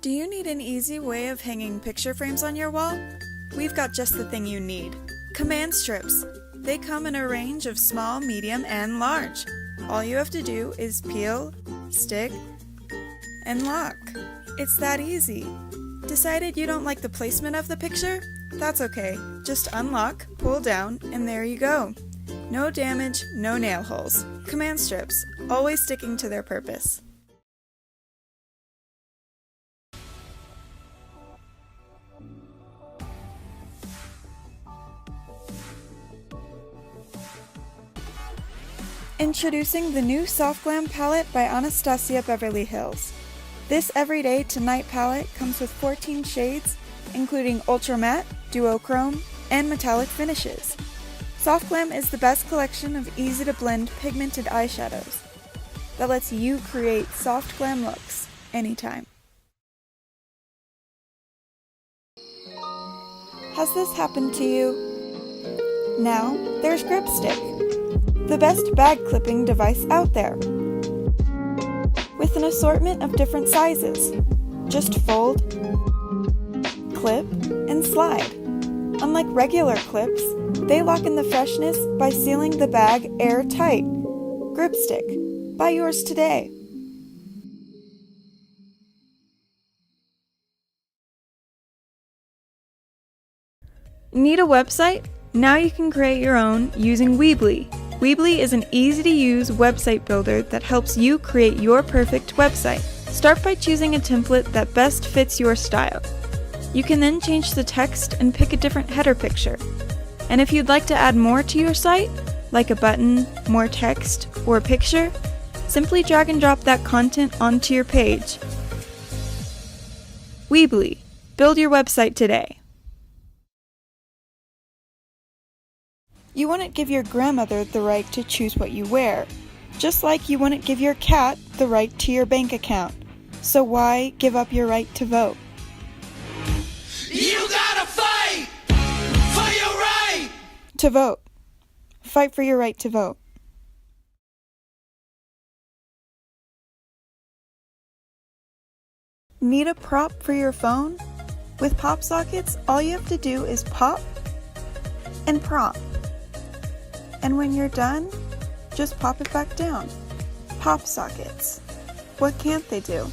Do you need an easy way of hanging picture frames on your wall? We've got just the thing you need. Command strips. They come in a range of small, medium, and large. All you have to do is peel, stick, and lock. It's that easy. Decided you don't like the placement of the picture? That's okay. Just unlock, pull down, and there you go. No damage, no nail holes. Command strips, always sticking to their purpose. Introducing the new Soft Glam palette by Anastasia Beverly Hills. This Everyday Tonight palette comes with 14 shades, including Ultra Matte, Duochrome, and metallic finishes. Soft Glam is the best collection of easy-to-blend pigmented eyeshadows that lets you create soft glam looks anytime. Has this happened to you? Now, there's Grip Stick, the best bag clipping device out there. With an assortment of different sizes. Just fold, clip, and slide. Unlike regular clips, they lock in the freshness by sealing the bag airtight. Grip Stick. Buy yours today. Need a website? Now you can create your own using Weebly. Weebly is an easy-to-use website builder that helps you create your perfect website. Start by choosing a template that best fits your style. You can then change the text and pick a different header picture. And if you'd like to add more to your site, like a button, more text, or a picture, simply drag and drop that content onto your page. Weebly. Build your website today. You wouldn't give your grandmother the right to choose what you wear, just like you wouldn't give your cat the right to your bank account. So why give up your right to vote? You gotta fight for your right to vote. Fight for your right to vote. Need a prop for your phone? With Popsockets, all you have to do is pop and prop. And when you're done, just pop it back down. Popsockets. What can't they do?